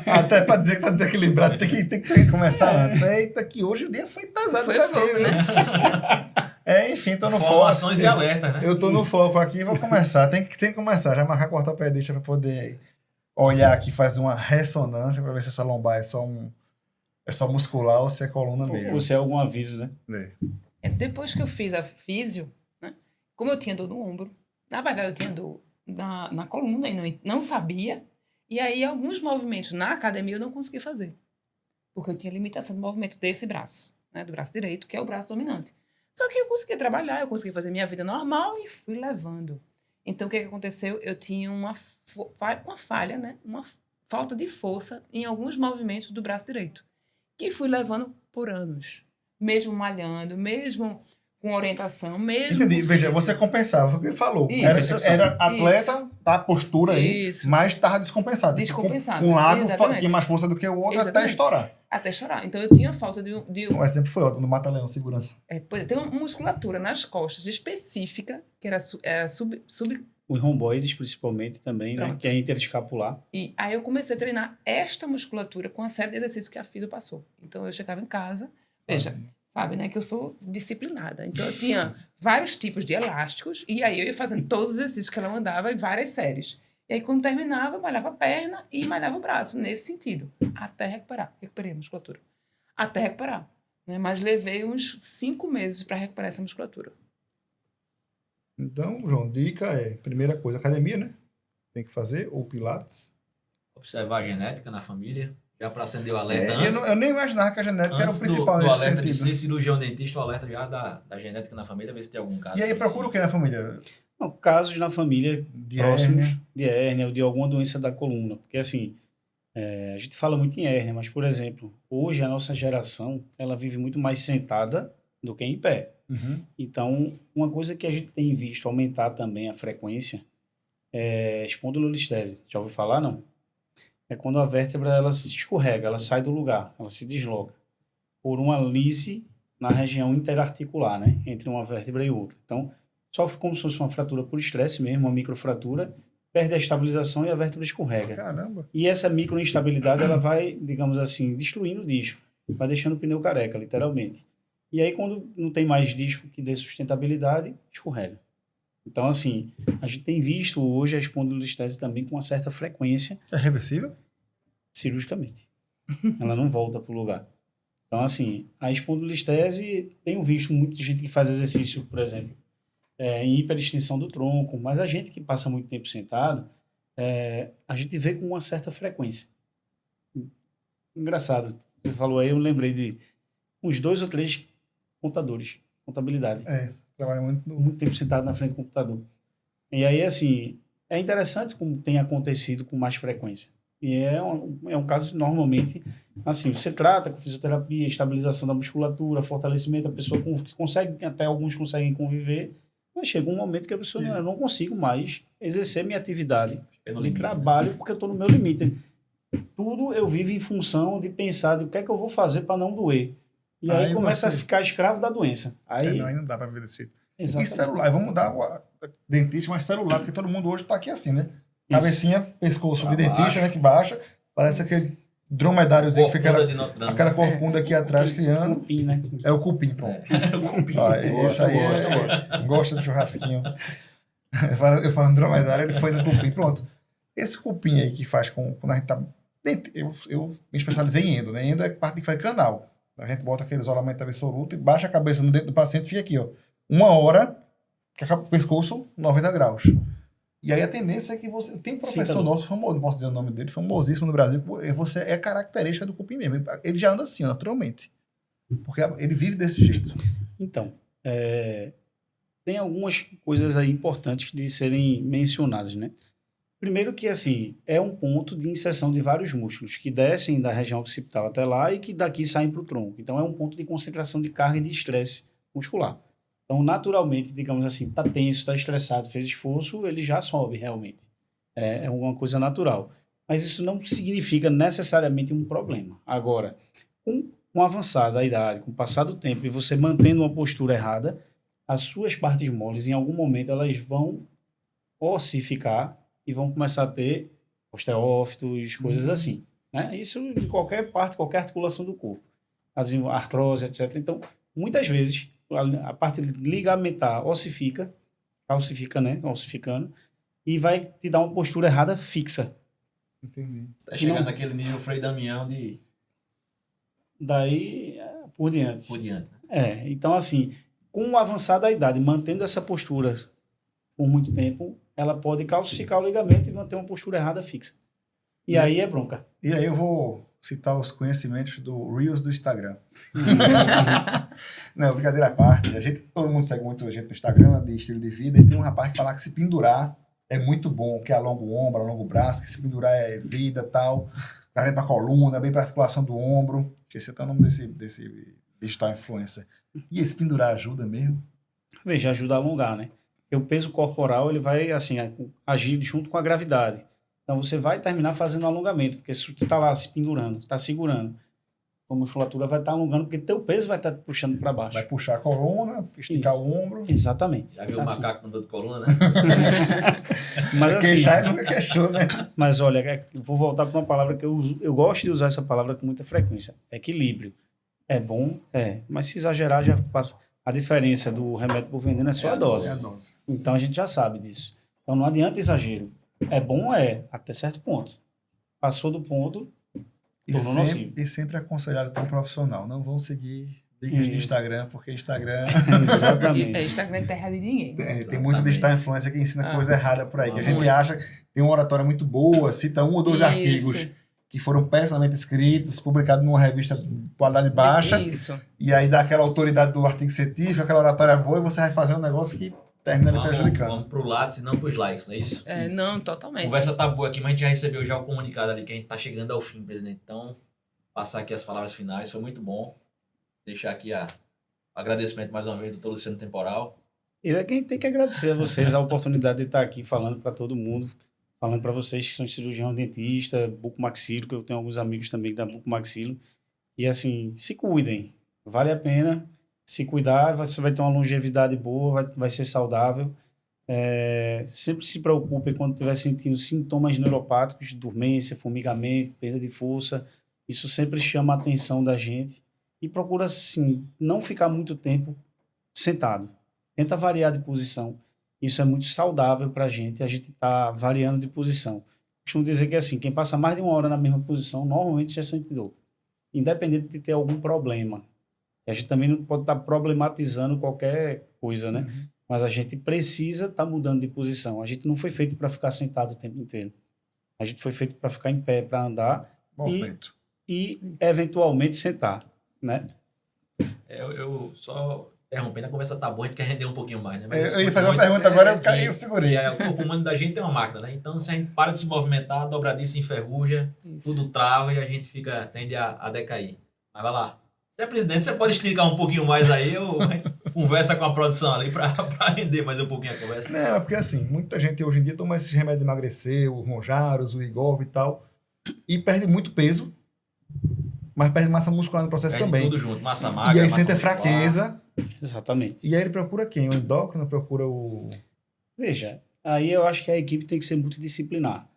A: Até para dizer que tá desequilibrado, tem que começar antes. Eita, que hoje o dia foi pesado.
B: Foi
A: pra
B: fogo,
A: mim,
B: né?
A: Enfim, tô no foco.
C: Informações e alertas, né?
A: Eu tô no foco aqui e vou começar. Tem que começar. Já marcar com o ortopedista para poder olhar aqui, fazer uma ressonância para ver se essa lombar é só muscular ou se é coluna mesmo.
D: Ou se é algum aviso, né?
B: Depois que eu fiz a físio, né, como eu tinha dor no ombro, na verdade eu tinha dor na coluna e não sabia, e aí alguns movimentos na academia eu não conseguia fazer, porque eu tinha limitação de movimento desse braço, né, do braço direito, que é o braço dominante. Só que eu conseguia trabalhar, eu conseguia fazer minha vida normal e fui levando. Então, o que aconteceu? Eu tinha uma falha, né, uma falta de força em alguns movimentos do braço direito, que fui levando por anos. Mesmo malhando, mesmo com orientação, mesmo...
A: Entendi.
B: com
A: Veja,
B: físio.
A: você compensava, foi o que ele falou.
B: Isso.
A: Era atleta, tá, postura aí,
B: Isso.
A: mas estava descompensado.
B: Descompensado,
A: Um lado
B: exatamente.
A: tinha mais força do que o outro até
B: Exatamente.
A: estourar.
B: Até chorar. Então, eu tinha falta de
A: Um exemplo foi outro, no Mata-Leão, segurança.
B: tem uma musculatura nas costas específica, que era sub
D: Os romboides, principalmente, também, né?
B: Pronto.
D: Que é interescapular.
B: E aí eu comecei a treinar esta musculatura com a série de exercícios que a físio passou. Então, eu chegava em casa, veja, sabe, né, que eu sou disciplinada. Então, eu tinha vários tipos de elásticos, e aí eu ia fazendo todos os exercícios que ela mandava em várias séries. E aí, quando terminava, eu malhava a perna e malhava o braço, nesse sentido, até recuperar. Recuperei a musculatura. Até recuperar. Né? Mas levei uns 5 meses para recuperar essa musculatura.
A: Então, João, dica primeira coisa, academia, né? Tem que fazer, ou pilates.
C: Observar a genética na família, já para acender o alerta antes.
A: Eu nem imaginava que a genética era o
C: Antes
A: principal
C: do
A: nesse
C: alerta de
A: sentido.
C: ser cirurgião dentista, o alerta já da genética na família, ver se tem algum caso.
A: E aí, procura o que na família?
D: Não, casos na família
A: De
D: próximos
A: hérnia.
D: de hérnia ou de alguma doença da coluna. Porque, assim, a gente fala muito em hérnia, mas, por exemplo, hoje a nossa geração, ela vive muito mais sentada do que em pé.
A: Uhum.
D: Então, uma coisa que a gente tem visto aumentar também a frequência é espondilolistese. Já ouviu falar, não? É quando a vértebra ela se escorrega, ela sai do lugar, ela se desloca por uma lise na região interarticular, né? Entre uma vértebra e outra. Então, sofre como se fosse uma fratura por estresse mesmo, uma microfratura, perde a estabilização e a vértebra escorrega.
A: Caramba.
D: E essa microinstabilidade, ela vai, digamos assim, destruindo o disco. Vai deixando o pneu careca, literalmente. E aí, quando não tem mais disco que dê sustentabilidade, escorrega. Então, assim, a gente tem visto hoje a espondilolistese também com uma certa frequência
A: É reversível?
D: cirurgicamente. Ela não volta para o lugar. Então, assim, a espondilolistese, tenho visto muita gente que faz exercício, por exemplo, em hiperextensão do tronco, mas a gente que passa muito tempo sentado, a gente vê com uma certa frequência. Engraçado, você falou aí, eu lembrei de uns 2 ou 3 contadores, contabilidade.
A: Trabalha muito
D: Muito tempo sentado na frente do computador. E aí, assim, é interessante como tem acontecido com mais frequência. E é um caso, normalmente, assim, você trata com fisioterapia, estabilização da musculatura, fortalecimento, a pessoa consegue, até alguns conseguem conviver, mas chega um momento que a pessoa, eu não consigo mais exercer minha atividade
C: É no
D: de
C: limite, né?
D: trabalho porque eu estou no meu limite. tudo eu vivo em função de pensar de o que é que eu vou fazer para não doer. E aí
A: Aí
D: começa a
A: você-
D: ficar escravo da doença. Aí,
A: Não, aí não dá pra viver desse jeito. E
D: exatamente.
A: celular, vamos mudar o dentista, mas celular, porque todo mundo hoje tá aqui assim, né? Cabecinha, pescoço
C: Pra
A: de dentista,
C: baixo.
A: né? Que baixa. Parece aquele dromedáriozinho que fica
C: Corcunda de Notre Dame.
A: aquela corcunda aqui atrás criando.
D: Cupim, né?
A: É o cupim, pronto.
C: O cupim.
A: Ó,
D: Eu
A: esse aí
D: gosto.
A: gosta de churrasquinho. Eu falando dromedário, ele foi no cupim. Pronto. Esse cupim aí que faz quando a gente tá. Eu me especializei em endo, né? Endo é a parte que faz canal. A gente bota aquele isolamento absoluto e baixa a cabeça no dentro do paciente e fica aqui, ó. 1 hora, o pescoço 90 graus. E aí a tendência é que você. Tem um professor nosso, famoso, não posso dizer o nome dele, famosíssimo no Brasil, que você é característica do cupim mesmo. Ele já anda assim, ó, naturalmente. Porque ele vive desse jeito.
D: Então, tem algumas coisas aí importantes de serem mencionadas, né? Primeiro que, assim, é um ponto de inserção de vários músculos que descem da região occipital até lá e que daqui saem para o tronco. Então, é um ponto de concentração de carga e de estresse muscular. Então, naturalmente, digamos assim, está tenso, está estressado, fez esforço, ele já sobe realmente. É uma coisa natural. Mas isso não significa necessariamente um problema. Agora, com o avançar da idade, com o passar do tempo e você mantendo uma postura errada, as suas partes moles, em algum momento, elas vão ossificar e vão começar a ter osteófitos, coisas assim. Né? Isso em qualquer parte, qualquer articulação do corpo. A artrose, etc. Então, muitas vezes, a parte ligamentar ossifica, calcifica, né? Ossificando, e vai te dar uma postura errada fixa.
A: Entendi.
C: Tá chegando naquele nível Frei Damião de
D: Daí, por diante.
C: por diante.
D: Então, assim, com o avançar da idade, mantendo essa postura por muito tempo, ela pode calcificar o ligamento e manter uma postura errada fixa. E aí é bronca.
A: E aí eu vou citar os conhecimentos do Reels do Instagram. Não, brincadeira à parte. Todo mundo segue muito a gente no Instagram de estilo de vida, e tem um rapaz que fala que se pendurar é muito bom, que alonga o ombro, alonga o braço, que se pendurar é vida e tal. Vai bem pra coluna, bem pra articulação do ombro. Esqueci até o nome desse digital influencer. E esse pendurar ajuda mesmo?
D: Veja, ajuda a alongar, né? Porque o peso corporal, ele vai, assim, agir junto com a gravidade. Então, você vai terminar fazendo alongamento, porque se você está lá se pendurando, está segurando, a musculatura vai estar alongando, porque teu peso vai estar puxando para baixo.
A: Vai puxar a coluna, esticar
D: Isso.
A: o ombro.
D: Exatamente.
C: Já viu o
D: Assim.
C: macaco com dor de coluna, né?
D: Mas, assim,
A: Queixar nunca queixou, né?
D: mas olha, vou voltar para uma palavra que eu gosto de usar essa palavra com muita frequência. Equilíbrio. É bom? Mas se exagerar, já passa. A diferença do remédio por veneno é só a dose.
A: É a dose.
D: Então, a gente já sabe disso. Então, não adianta exagero. É bom, até certo ponto. Passou do ponto, tornou nocivo.
A: E sempre aconselhado por um profissional. Não vão seguir dicas de
D: Isso.
A: Instagram, porque Instagram
D: Exatamente.
B: Instagram não terra de ninguém.
A: tem muito digital influencer que ensina coisa errada por aí. Que a gente
B: Muito.
A: acha que tem uma oratória muito boa, cita 1 ou 2
B: Isso.
A: artigos que foram pessoalmente escritos, publicados numa revista de qualidade baixa,
B: Isso.
A: e aí dá aquela autoridade do artigo científico, aquela oratória boa, e você vai fazer um negócio que termina lhe prejudicando.
C: Vamos pro lado, e não pros likes, não é isso?
B: É,
A: Isso.
B: não, totalmente.
C: Conversa tá boa aqui, mas a gente já recebeu já o comunicado ali que a gente tá chegando ao fim, presidente. Então, passar aqui as palavras finais, foi muito bom. Deixar aqui o agradecimento mais uma vez do Dr. Luciano Temporal.
D: Eu é quem tem que agradecer a vocês a oportunidade de estar aqui falando para todo mundo, falando para vocês que são cirurgião dentista, bucomaxilo, que eu tenho alguns amigos também da bucomaxilo. E assim, se cuidem, vale a pena se cuidar, você vai ter uma longevidade boa, vai ser saudável. Sempre se preocupem quando estiver sentindo sintomas neuropáticos, dormência, formigamento, perda de força. Isso sempre chama a atenção da gente. E procura, assim, não ficar muito tempo sentado. Tenta variar de posição. Isso é muito saudável para a gente está variando de posição. Costumo dizer que, assim, quem passa mais de 1 hora na mesma posição, normalmente já sente dor. Independente de ter algum problema. A gente também não pode estar problematizando qualquer coisa, né?
A: Uhum.
D: Mas a gente precisa estar mudando de posição. A gente não foi feito para ficar sentado o tempo inteiro. A gente foi feito para ficar em pé, para andar
A: Movimento.
D: e, eventualmente, sentar, né?
C: Eu só interrompendo, a conversa tá boa, a gente quer render um pouquinho mais, né? Mas
A: Eu ia
C: isso
A: fazer uma
C: muito-
A: pergunta agora, eu
C: E-
A: caí, eu segurei.
C: E o corpo humano da gente é uma máquina, né? Então, se a gente para de se movimentar, a dobradiça enferruja,
B: Isso.
C: tudo trava e a gente tende a decair. Mas vai lá. Você é presidente, você pode explicar um pouquinho mais aí, ou a gente conversa com a produção ali pra render mais um pouquinho a conversa.
A: Não, é porque assim, muita gente hoje em dia toma esses remédios de emagrecer, o Monjaros, o Igov e tal. e perde muito peso, mas perde massa muscular no processo
C: Perde
A: também.
C: tudo junto, massa magra,
A: E aí
C: massa
A: sente a
C: muscular.
A: fraqueza,
D: Exatamente.
A: e aí ele procura quem? O endócrino, procura o...
D: Veja, aí eu acho que a equipe tem que ser multidisciplinar.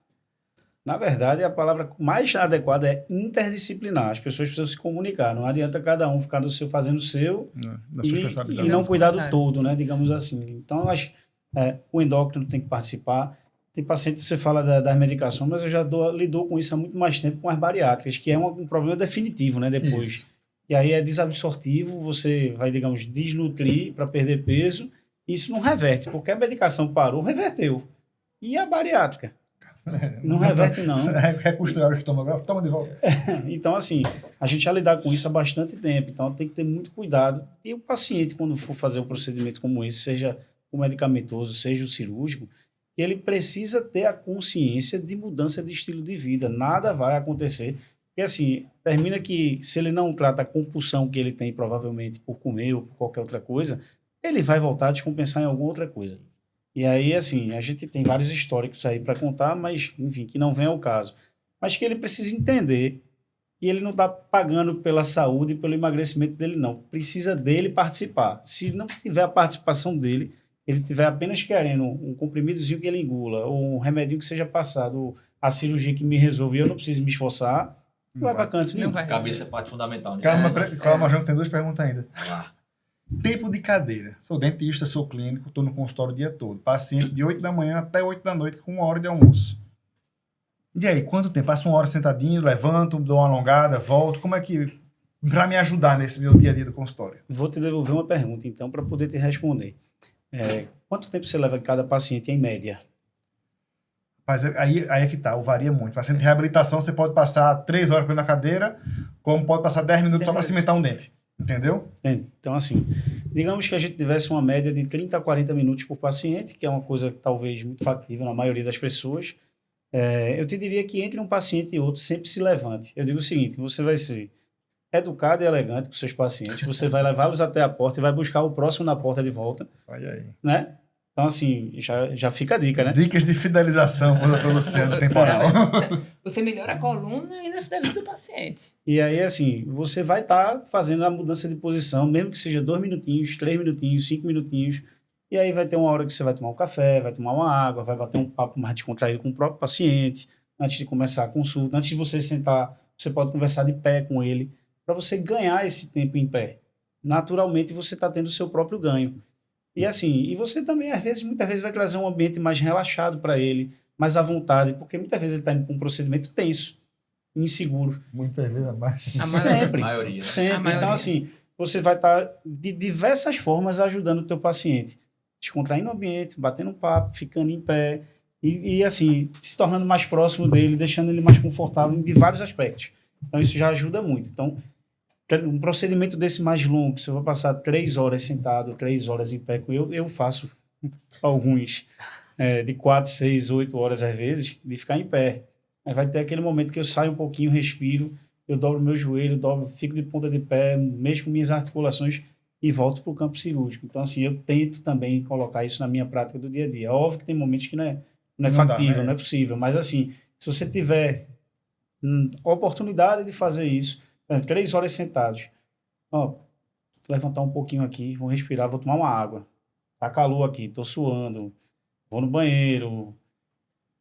D: Na verdade, a palavra mais adequada é interdisciplinar. As pessoas precisam se comunicar. Não adianta cada um ficar fazendo o seu
A: da sua especialidade.
D: e não cuidar do
B: Descansar.
D: todo, né? Digamos assim. Então, eu acho o endócrino tem que participar. Tem paciente que você fala das medicações, mas eu já lido com isso há muito mais tempo com as bariátricas, que é um problema definitivo, né? Depois.
A: Isso.
D: E aí é desabsortivo, você vai, digamos, desnutrir para perder peso. Isso não reverte, porque a medicação parou, reverteu. E a bariátrica? Não reverte, não.
A: Reconstruir o estômago, toma de volta.
D: Então, assim, a gente já lidar com isso há bastante tempo, então tem que ter muito cuidado. E o paciente, quando for fazer um procedimento como esse, seja o medicamentoso, seja o cirúrgico, ele precisa ter a consciência de mudança de estilo de vida. Nada vai acontecer. Porque, assim, termina que, se ele não trata a compulsão que ele tem, provavelmente, por comer ou por qualquer outra coisa, ele vai voltar a descompensar em alguma outra coisa. E aí, assim, a gente tem vários históricos aí para contar, mas, enfim, que não vem ao caso. Mas que ele precisa entender que ele não está pagando pela saúde e pelo emagrecimento dele, não. Precisa dele participar. Se não tiver a participação dele, ele tiver apenas querendo um comprimidozinho que ele engula, ou um remedinho que seja passado, ou a cirurgia que me resolve e eu não preciso me esforçar, não vai para canto nenhum.
B: Não vai.
C: Cabeça é parte fundamental nisso.
A: Calma, João, que tem duas perguntas ainda.
C: Vai lá.
A: Tempo de cadeira. Sou dentista, sou clínico, estou no consultório o dia todo. Paciente de 8 da manhã até 8 da noite com 1 hora de almoço. E aí, quanto tempo? Passo 1 hora sentadinho, levanto, dou uma alongada, volto. Como é que... Para me ajudar nesse meu dia a dia do consultório.
D: Vou te devolver uma pergunta, então, para poder te responder. Quanto tempo você leva cada paciente, em média?
A: Mas aí é que tá, varia muito. Paciente de reabilitação, você pode passar 3 horas com ele na cadeira, como pode passar 10 minutos só para cimentar um dente. Entendeu?
D: Entende? Então, assim, digamos que a gente tivesse uma média de 30 a 40 minutos por paciente, que é uma coisa talvez muito factível na maioria das pessoas. Eu te diria que entre um paciente e outro sempre se levante. Eu digo o seguinte, você vai ser educado e elegante com seus pacientes, você vai levá-los até a porta e vai buscar o próximo na porta de volta,
A: Olha aí.
D: né? Então, assim, já fica a dica, né?
A: Dicas de fidelização com o doutor Luciano, temporal.
B: Você melhora a coluna e ainda fideliza o paciente.
D: E aí, assim, você vai estar fazendo a mudança de posição, mesmo que seja 2 minutinhos, 3 minutinhos, 5 minutinhos. E aí vai ter uma hora que você vai tomar um café, vai tomar uma água, vai bater um papo mais descontraído com o próprio paciente, antes de começar a consulta. Antes de você sentar, você pode conversar de pé com ele, para você ganhar esse tempo em pé. Naturalmente, você está tendo o seu próprio ganho. E assim, e você também, muitas vezes, vai trazer um ambiente mais relaxado para ele, mais à vontade, porque muitas vezes ele está indo para um procedimento tenso, inseguro.
A: Muitas vezes mais.
B: A maioria.
D: Sempre.
C: A maioria.
D: Sempre.
B: A maioria.
D: Então, assim, você vai estar de diversas formas ajudando o teu paciente. Descontraindo o ambiente, batendo um papo, ficando em pé e assim, se tornando mais próximo dele, deixando ele mais confortável em vários aspectos. Então, isso já ajuda muito. Então, um procedimento desse mais longo, se eu vou passar 3 horas sentado, 3 horas em pé, eu faço alguns de 4, 6, 8 horas às vezes, de ficar em pé. Aí vai ter aquele momento que eu saio um pouquinho, respiro, eu dobro meu joelho, fico de ponta de pé, mexo com minhas articulações e volto para o campo cirúrgico. Então, assim, eu tento também colocar isso na minha prática do dia a dia. É óbvio que tem momentos que não é
A: Não
D: factível,
A: dá, né?
D: não é possível, mas assim, se você tiver oportunidade de fazer isso, 3 horas sentados, levantar um pouquinho aqui, vou respirar, vou tomar uma água, tá calor aqui, tô suando, vou no banheiro,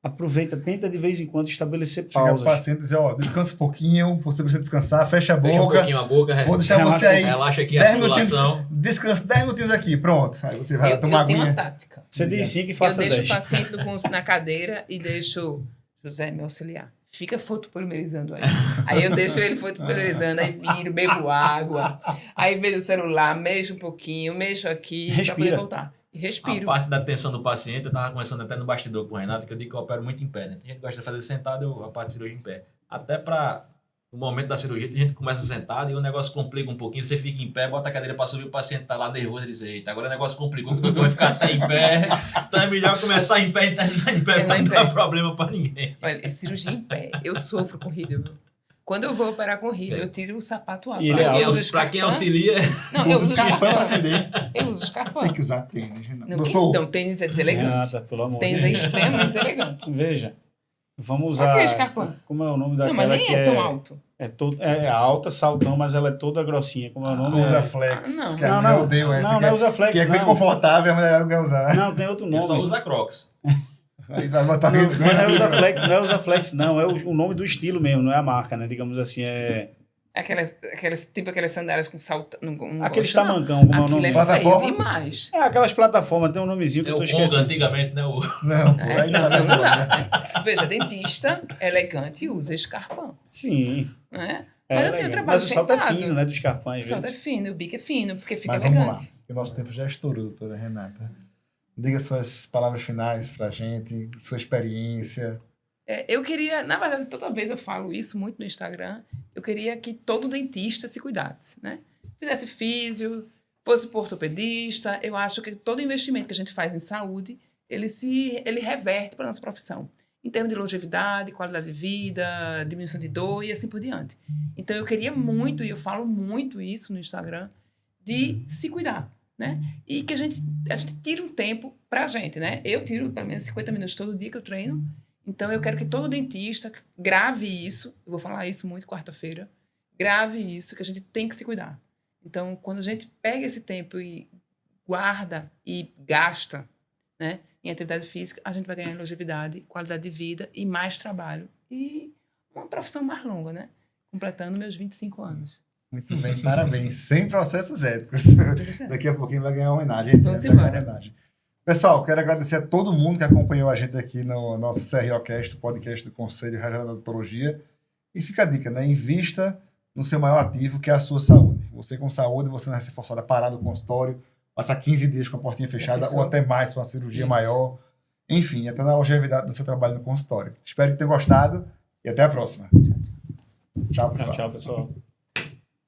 D: aproveita, tenta de vez em quando estabelecer
A: Chegar pro
D: pausas.
A: paciente e dizer, descansa um pouquinho, você precisa descansar, fecha a
C: Fecha um
A: boca.
C: pouquinho a boca,
A: Vou deixar
D: Relaxa,
A: você aí.
C: relaxa aqui a
A: 10 minutinhos,
C: circulação.
A: descansa 10 minutinhos aqui, pronto. Aí você vai
B: Eu
A: tomar
B: tenho uma
A: aguinha.
B: tática.
D: Você diz 5 e
B: Eu
D: faça
B: deixo
D: 10.
B: o paciente na cadeira e deixo José me auxiliar. Fica fotopolimerizando aí. Aí eu deixo ele fotopolimerizando, aí viro, bebo água, aí vejo o celular, mexo um pouquinho, mexo aqui pra poder
D: Respira.
B: voltar. E
C: A
B: respiro.
C: parte da atenção do paciente, eu tava conversando até no bastidor com o Renato, que eu digo que eu opero muito em pé, né? Tem gente que gosta de fazer sentado, a parte de cirurgia em pé. Até para no momento da cirurgia, tem gente que começa sentado e o negócio complica um pouquinho, você fica em pé, bota a cadeira para subir, o paciente tá lá nervoso e diz, eita, agora o negócio complicou, o doutor vai ficar até em pé, então é melhor começar em pé e terminar em pé, pra não dar problema para ninguém.
B: Olha, cirurgia em pé, eu sofro com rídeo. Quando eu vou operar com rídeo, eu tiro o sapato alto.
D: E ele é
B: Eu
D: alto.
B: uso
C: Pra quem
B: escarpão.
C: auxilia,
B: Não, eu uso
A: Escarpão pra
B: escarpão.
A: atender.
B: Eu uso escarpão.
A: Tem que usar tênis, Renato.
B: Não,
A: Doutor,
B: então, tênis é deselegante.
D: Renata, pelo amor de
B: Tênis é
D: Deus.
B: extremamente deselegante.
D: Veja, Vamos usar.
B: Aqui, Scarpa.
D: Como é o nome
B: Não,
D: daquela
B: mas nem
D: que
B: é tão alto.
D: É alta, saltão, mas ela é toda grossinha. Como é o nome?
A: Usa
D: É...
A: Flex.
B: não.
A: Que a
D: Não,
A: mulher
D: não.
A: odeia essa.
D: Não,
A: que
D: não é Usa Flex,
A: que é bem
D: não.
A: confortável e a mulher não quer usar.
D: Não, tem outro
C: Ele
D: nome.
C: só usa Crocs.
A: Aí vai botar
D: Não,
A: vergonha.
D: não é Usa Flex, não é Usa Flex, não. É o nome do estilo mesmo, não é a marca, né? Digamos assim, é.
B: Aquelas sandálias com salto. Não
D: Aqueles
B: gosto, não.
D: tamancão, como é o
B: Aquilo
D: nome?
B: é
A: Plataforma?
B: feio demais.
D: É aquelas plataformas, tem um nomezinho que
C: É
D: eu tô
C: o Conga
D: esquecendo.
C: antigamente, né?
A: Não, pô, aí
B: Não,
A: tá
B: não
A: bom.
B: dá. Veja, dentista elegante usa escarpão.
D: Assim,
B: Né?
D: é
B: Mas assim, eu
D: legal.
B: trabalho
D: Mas o salto é
B: sentado.
D: fino, né? Dos carpães.
B: O salto é fino, o bico é fino, porque fica
A: Mas vamos lá,
B: elegante.
A: que o nosso tempo já estourou, doutora Renata. Diga suas palavras finais pra gente, sua experiência.
B: Eu queria, na verdade, toda vez eu falo isso muito no Instagram, eu queria que todo dentista se cuidasse, né? Fizesse físio, fosse por ortopedista. Eu acho que todo investimento que a gente faz em saúde, ele reverte para a nossa profissão. Em termos de longevidade, qualidade de vida, diminuição de dor e assim por diante. Então, eu queria muito, e eu falo muito isso no Instagram, de se cuidar, né? E que a gente tire um tempo pra gente, né? Eu tiro pelo menos 50 minutos todo dia que eu treino. Então, eu quero que todo dentista grave isso. Eu vou falar isso muito quarta-feira. Grave isso, que a gente tem que se cuidar. Então, quando a gente pega esse tempo e guarda e gasta, né, em atividade física, a gente vai ganhar longevidade, qualidade de vida e mais trabalho. E uma profissão mais longa, né? Completando meus 25 anos.
A: Muito bem, parabéns. Sem processos éticos.
B: Daqui
A: Daqui a pouquinho vai ganhar uma homenagem. Esse
B: Vamos
A: ano vai ganhar
B: embora.
A: uma homenagem. Pessoal, quero agradecer a todo mundo que acompanhou a gente aqui no nosso CROcast, o podcast do Conselho Regional de Odontologia. E fica a dica, né? Invista no seu maior ativo, que é a sua saúde. Você com saúde, você não vai ser forçado a parar do consultório, passar 15 dias com a portinha fechada ou até mais para uma cirurgia
B: Isso.
A: maior. Enfim, até na longevidade do seu trabalho no consultório. Espero que tenham gostado e até a próxima. Tchau, pessoal.
D: Tchau, pessoal.